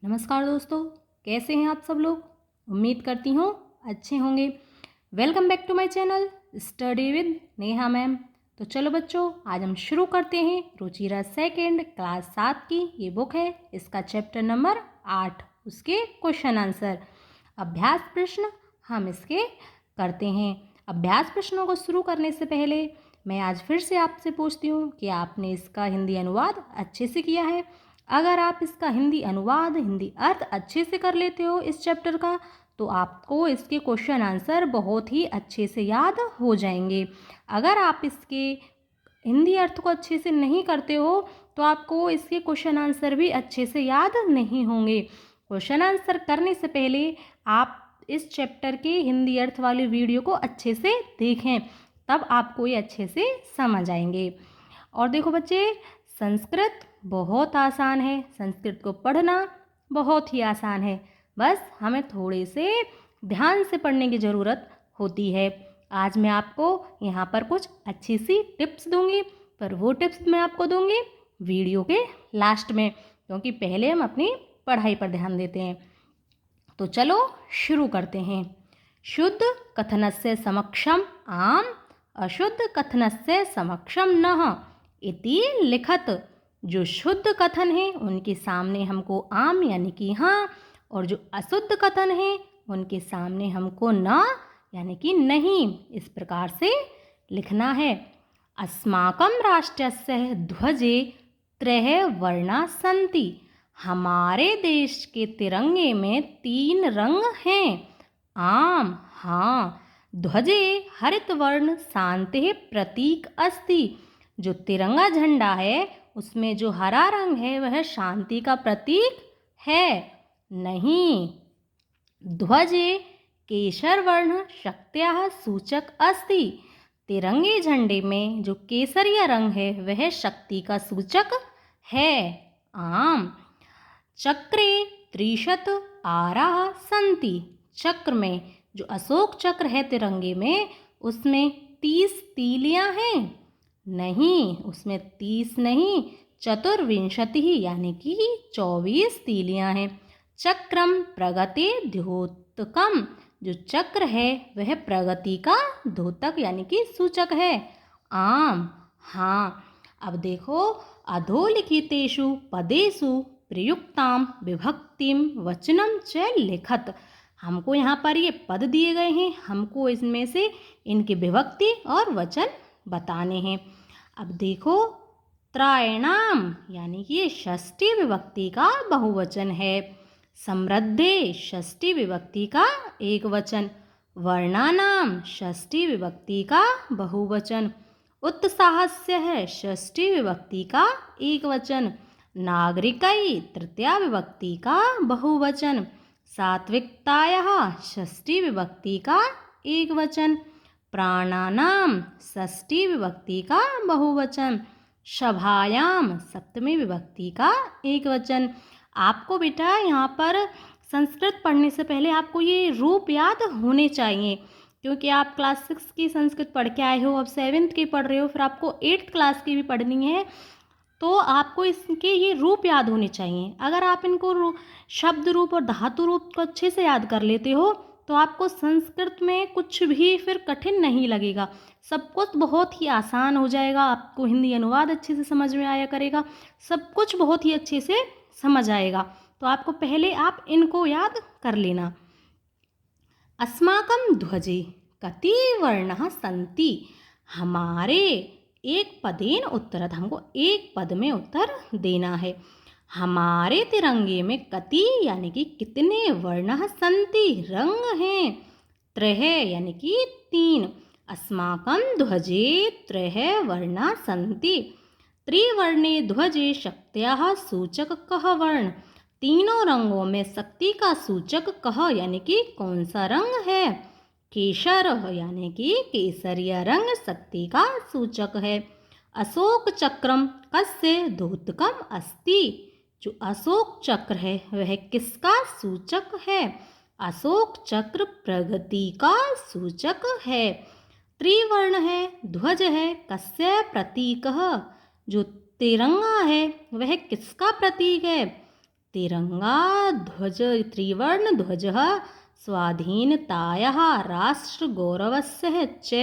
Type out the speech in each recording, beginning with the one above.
नमस्कार दोस्तों, कैसे हैं आप सब लोग। उम्मीद करती हूँ अच्छे होंगे। Welcome back to my channel study with Neha ma'am. तो चलो बच्चों, आज हम शुरू करते हैं रुचिरा सेकेंड क्लास 7 की ये बुक है। इसका चैप्टर नंबर 8, उसके क्वेश्चन आंसर अभ्यास प्रश्न हम इसके करते हैं। अभ्यास प्रश्नों को शुरू करने से पहले मैं आज फिर से आपसे पूछती हूँ कि आपने इसका हिंदी अनुवाद अच्छे से किया है। अगर आप इसका हिंदी अनुवाद, हिंदी अर्थ अच्छे से कर लेते हो इस चैप्टर का, तो आपको इसके क्वेश्चन आंसर बहुत ही अच्छे से याद हो जाएंगे। अगर आप इसके हिंदी अर्थ को अच्छे से नहीं करते हो तो आपको इसके क्वेश्चन आंसर भी अच्छे से याद नहीं होंगे। क्वेश्चन आंसर करने से पहले आप इस चैप्टर के हिंदी अर्थ वाली वीडियो को अच्छे से देखें, तब आपको ये अच्छे से समझ आएंगे। और देखो बच्चे, संस्कृत बहुत आसान है, संस्कृत को पढ़ना बहुत ही आसान है। बस हमें थोड़े से ध्यान से पढ़ने की ज़रूरत होती है। आज मैं आपको यहाँ पर कुछ अच्छी सी टिप्स दूंगी, पर वो टिप्स मैं आपको दूंगी वीडियो के लास्ट में, क्योंकि पहले हम अपनी पढ़ाई पर ध्यान देते हैं। तो चलो शुरू करते हैं। शुद्ध कथनस्य समक्षम आम, अशुद्ध कथनस्य समक्षम नः इति लिखत। जो शुद्ध कथन है उनके सामने हमको आम यानी कि हाँ, और जो अशुद्ध कथन है उनके सामने हमको न यानी कि नहीं, इस प्रकार से लिखना है। अस्माकं राष्ट्रस्य ध्वजे त्रय वर्णा सन्ति। हमारे देश के तिरंगे में 3 रंग हैं। आम हाँ, ध्वजे हरित वर्ण शांति प्रतीक अस्ति। जो तिरंगा झंडा है उसमें जो हरा रंग है वह शांति का प्रतीक है। नहीं, ध्वजे केसर वर्ण शक्त्याः सूचक अस्ति। तिरंगे झंडे में जो केसरिया रंग है वह शक्ति का सूचक है। आम, चक्रे त्रिशत आराः सन्ति। चक्र में जो अशोक चक्र है तिरंगे में, उसमें 30 तीलियां हैं। नहीं, उसमें 30 नहीं, चतुर्विंशति यानी कि 24 तीलियां हैं। चक्रम प्रगति द्योतकम। जो चक्र है वह प्रगति का द्योतक यानी कि सूचक है। आम हाँ। अब देखो, अधोलिखितेषु पदेषु प्रयुक्ताम विभक्तिम वचनम च लिखत। हमको यहाँ पर ये पद दिए गए हैं, हमको इसमें से इनकी विभक्ति और वचन बताने हैं। अब देखो, त्रायणाम यानी कि ये षष्ठी विभक्ति का बहुवचन है। समृद्धे षष्ठी विभक्ति का एक वचन। वर्णानाम षष्ठी विभक्ति का बहुवचन। उत्साहस्य है षष्ठी विभक्ति का एक वचन। नागरिकै तृतीया विभक्ति का बहुवचन। सात्विकतायाः षष्ठी विभक्ति का एक वचन। प्राणानाम षष्ठी विभक्ति का बहुवचन। सभायाम सप्तमी विभक्ति का एक वचन। आपको बेटा यहाँ पर संस्कृत पढ़ने से पहले आपको ये रूप याद होने चाहिए, क्योंकि आप क्लास 6 की संस्कृत पढ़ के आए हो, अब 7th की पढ़ रहे हो, फिर आपको 8th क्लास की भी पढ़नी है, तो आपको इसके ये रूप याद होने चाहिए। अगर आप इनको शब्द रूप और धातु रूप को अच्छे से याद कर लेते हो तो आपको संस्कृत में कुछ भी फिर कठिन नहीं लगेगा, सब कुछ बहुत ही आसान हो जाएगा। आपको हिंदी अनुवाद अच्छे से समझ में आया करेगा, सब कुछ बहुत ही अच्छे से समझ आएगा। तो आपको पहले आप इनको याद कर लेना। अस्माकं ध्वजे कति वर्णाः सन्ति। हमारे एक पदेन उत्तरत, हमको एक पद में उत्तर देना है। हमारे तिरंगे में कति यानी कि कितने वर्णाः सन्ति रंग हैं। त्रयः यानी कि 3। अस्माकं ध्वजे त्रयः वर्णाः सन्ति। त्रिवर्णे ध्वजे शक्त्याः सूचक कः वर्ण। तीनों रंगों में शक्ति का सूचक कह यानी कि कौन सा रंग है। केशर यानी कि केसरिया रंग शक्ति का सूचक है। अशोक चक्रम कस्य द्योतकम अस्ति। जो अशोक चक्र है वह किसका सूचक है। अशोक चक्र प्रगति का सूचक है। त्रिवर्ण है, ध्वज है, कस्य प्रतीक। जो तिरंगा है वह किसका प्रतीक है। तिरंगा ध्वज त्रिवर्ण ध्वज स्वाधीनतायाः राष्ट्रगौरवस्य च।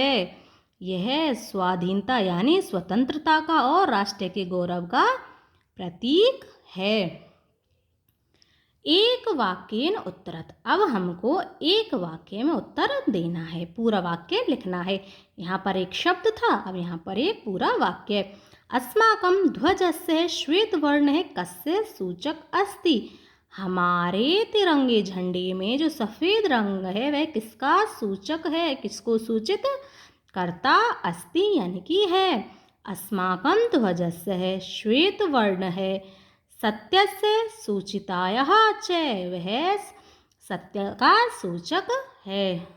यह स्वाधीनता यानी स्वतंत्रता का और राष्ट्र के गौरव का प्रतीक है। एक वाक्येन उत्तरत। अब हमको एक वाक्य में उत्तर देना है, पूरा वाक्य लिखना है। यहाँ पर एक शब्द था, अब यहाँ पर एक पूरा वाक्य। अस्माकं ध्वजस्य श्वेत वर्ण है कस्य सूचक अस्ति। हमारे तिरंगे झंडे में जो सफ़ेद रंग है वह किसका सूचक है, किसको सूचित करता अस्ति यानी कि है। अस्माकं ध्वजस्य है श्वेत वर्ण है सत्यस्य सूचितायाः च, वह सत्य का सूचक है।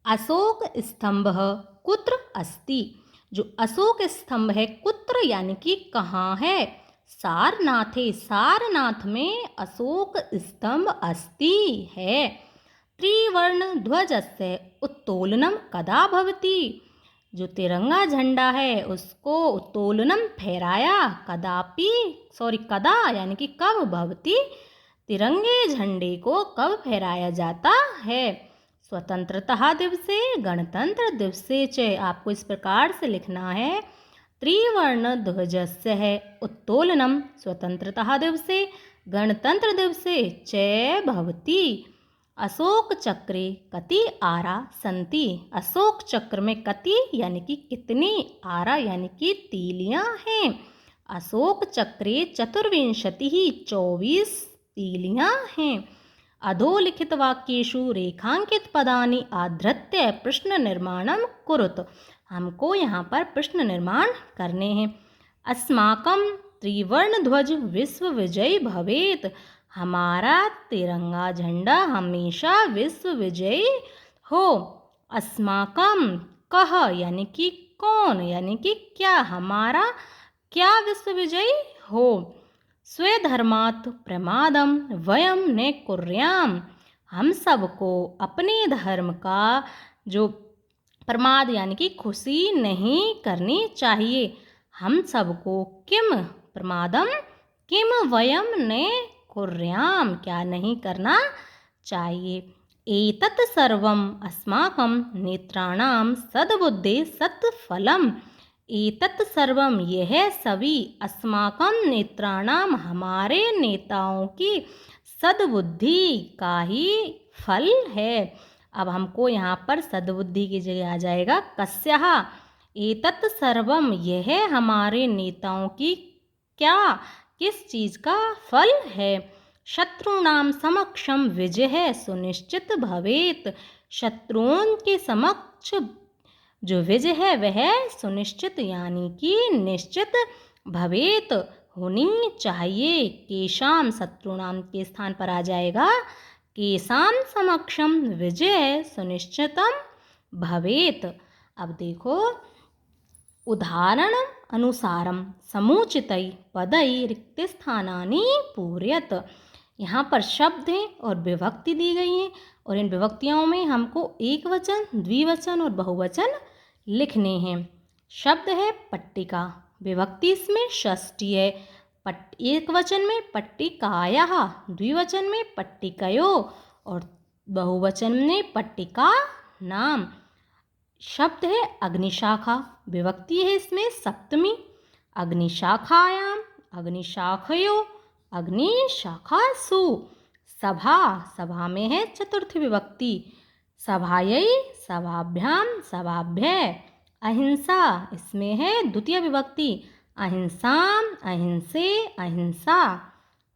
अशोक स्तंभः कुत्र अस्ति। जो अशोक स्तंभ है कुत्र यानी कि कहाँ है। सारनाथे, सारनाथ में अशोक स्तंभ अस्ति है। त्रिवर्ण ध्वजस्य उत्तोलनम कदा भवति। जो तिरंगा झंडा है उसको उत्तोलनम फहराया कदा यानी कि कब भवति, तिरंगे झंडे को कब फहराया जाता है। स्वतंत्रता दिवसे गणतंत्र दिवसे च। आपको इस प्रकार से लिखना है, त्रिवर्ण ध्वजस्य है उत्तोलनम स्वतंत्रता दिवसे गणतंत्र दिवसे च भवति। अशोक चक्रे कति आरा संति। अशोक चक्र में कति यानी कि कितनी, आरा यानी कि तीलियां हैं। अशोक चक्रे चतुर्विंशति 24 तीलियां हैं। अधोलिखित वाक्येषु रेखांकित पदानि आधृत्य प्रश्न निर्माणं कुरुत। हमको यहाँ पर प्रश्न निर्माण करने हैं। अस्माकं त्रिवर्ण ध्वज विश्व विजयी भवेत। हमारा तिरंगा झंडा हमेशा विश्व विजयी हो। अस्माकं कह यानी कि कौन यानी कि क्या, हमारा क्या विश्व विजयी हो। स्वधर्मात् प्रमादम वयम न कुर्याम। हम सबको अपने धर्म का जो प्रमाद यानी कि खुशी नहीं करनी चाहिए। हम सबको किम प्रमादम किम वयम न कुर्याम क्या नहीं करना चाहिए। एतत् सर्वम् अस्माकं नेत्राणां सद्बुद्धे सत्फलम्। एतत् सर्वम यह सभी अस्माकं नेत्राणाम हमारे नेताओं की सद्बुद्धि का ही फल है। अब हमको यहाँ पर सद्बुद्धि की जगह आ जाएगा कस्यः। एतत् सर्वम यह हमारे नेताओं की क्या, किस चीज़ का फल है। शत्रुणाम समक्षम विजय सुनिश्चित भवेत। शत्रुओं के समक्ष जो विजय है वह सुनिश्चित यानी कि निश्चित भवेत होनी चाहिए। केशाम शत्रुणाम के स्थान पर आ जाएगा केशाम समक्षम विजय सुनिश्चितम भवेत। अब देखो, उदाहरण अनुसारम समुचितै पदै रिक्तस्थानानि पूरयत। यहाँ पर शब्द हैं और विभक्ति दी गई है और इन विभक्तियों में हमको एक वचन, द्विवचन और बहुवचन लिखने हैं। शब्द है पट्टिका, विभक्ति इसमें षष्ठी है। एक वचन में पट्टिकायाः, द्विवचन में पट्टिकयो और बहुवचन में पट्टिका नाम। शब्द है अग्निशाखा, विभक्ति है इसमें सप्तमी। अग्निशाखायाम, अग्निशाखयो, अग्निशाखासु। सभा, सभा में है चतुर्थी विभक्ति। सभायै, सभाभ्याम, सभाभ्य। अहिंसा, इसमें है द्वितीय विभक्ति। अहिंसाम, अहिंसे, अहिंसा।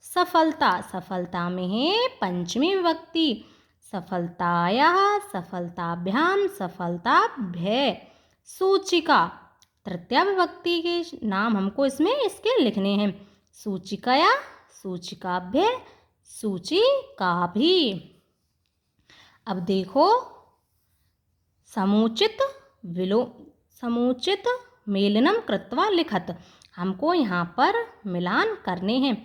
सफलता, सफलता में है पंचमी विभक्ति। सफलतायाः, सफलताभ्याम, सफलताभ्य। सूचिका, तृतीया विभक्ति के नाम हमको इसमें इसके लिखने हैं। सूचिकया, सूचिकाभ्य, सूचिकाभि। अब देखो, समुचित मेलनम कृत्वा लिखत। हमको यहाँ पर मिलान करने हैं।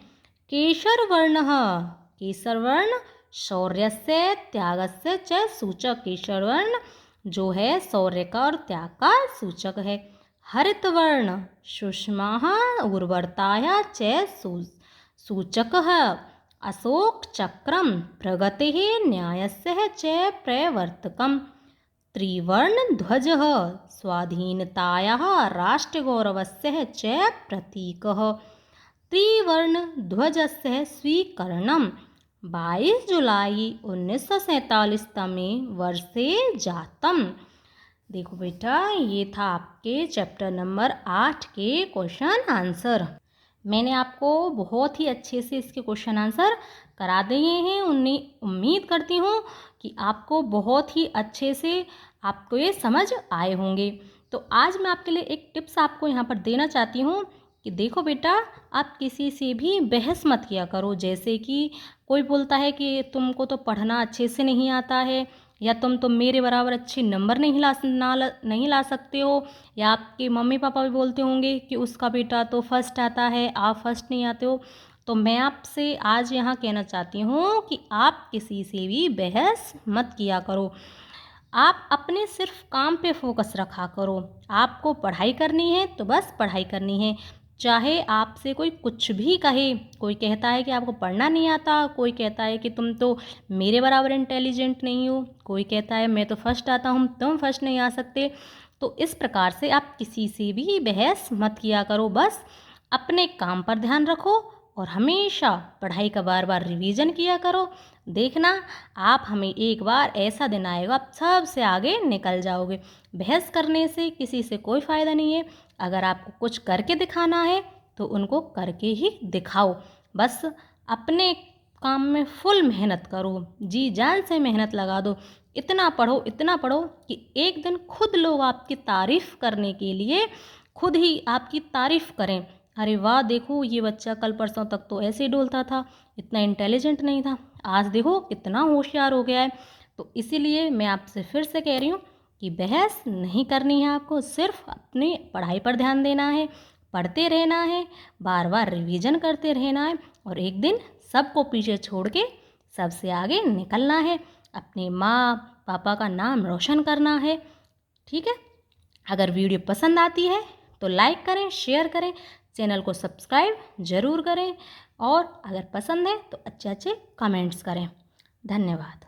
केशरवर्णः, केशरवर्ण शौर्यस्य त्यागस्य च सूचक। केशरवर्ण जो है शौर्य का और त्याग का सूचक है। हरितवर्ण सुषमाः उर्वरतायाः च सूचकः। अशोक चक्रम प्रगतिः न्यायस्य च प्रवर्तकम् त्रिवर्णध्वजः स्वाधीनतायाः राष्ट्रगौरवस्य च प्रतीकः त्रिवर्णध्वजस्य स्वीकरणं 22 जुलाई 1947 तमे वर्षे जातम। देखो बेटा, ये था आपके चैप्टर नंबर 8 के क्वेश्चन आंसर। मैंने आपको बहुत ही अच्छे से इसके क्वेश्चन आंसर करा दिए हैं। उम्मीद करती हूँ कि आपको बहुत ही अच्छे से आपको ये समझ आए होंगे। तो आज मैं आपके लिए एक टिप्स आपको यहाँ पर देना चाहती हूँ कि देखो बेटा, आप किसी से भी बहस मत किया करो। जैसे कि कोई बोलता है कि तुमको तो पढ़ना अच्छे से नहीं आता है, या तुम तो मेरे बराबर अच्छे नंबर नहीं ला सकते हो, या आपके मम्मी पापा भी बोलते होंगे कि उसका बेटा तो फर्स्ट आता है, आप फर्स्ट नहीं आते हो। तो मैं आपसे आज यहाँ कहना चाहती हूँ कि आप किसी से भी बहस मत किया करो। आप अपने सिर्फ काम पे फोकस रखा करो। आपको पढ़ाई करनी है तो बस पढ़ाई करनी है, चाहे आपसे कोई कुछ भी कहे। कोई कहता है कि आपको पढ़ना नहीं आता, कोई कहता है कि तुम तो मेरे बराबर इंटेलिजेंट नहीं हो, कोई कहता है मैं तो फर्स्ट आता हूँ, तुम फर्स्ट नहीं आ सकते। तो इस प्रकार से आप किसी से भी बहस मत किया करो। बस अपने काम पर ध्यान रखो और हमेशा पढ़ाई का बार बार रिवीजन किया करो। देखना, आप हमें एक बार ऐसा दिन आएगा आप सबसे आगे निकल जाओगे। बहस करने से किसी से कोई फ़ायदा नहीं है। अगर आपको कुछ करके दिखाना है तो उनको करके ही दिखाओ। बस अपने काम में फुल मेहनत करो, जी जान से मेहनत लगा दो। इतना पढ़ो कि एक दिन खुद लोग आपकी तारीफ़ करने के लिए खुद ही आपकी तारीफ़ करें। अरे वाह, देखो ये बच्चा कल परसों तक तो ऐसे ही डोलता था, इतना इंटेलिजेंट नहीं था, आज देखो कितना होशियार हो गया है। तो इसीलिए मैं आपसे फिर से कह रही हूँ कि बहस नहीं करनी है आपको, सिर्फ अपनी पढ़ाई पर ध्यान देना है, पढ़ते रहना है, बार बार रिवीजन करते रहना है, और एक दिन सबको पीछे छोड़ के सबसे आगे निकलना है। अपने माँ पापा का नाम रोशन करना है। ठीक है, अगर वीडियो पसंद आती है तो लाइक करें, शेयर करें, चैनल को सब्सक्राइब ज़रूर करें, और अगर पसंद है तो अच्छे अच्छे कमेंट्स करें। धन्यवाद।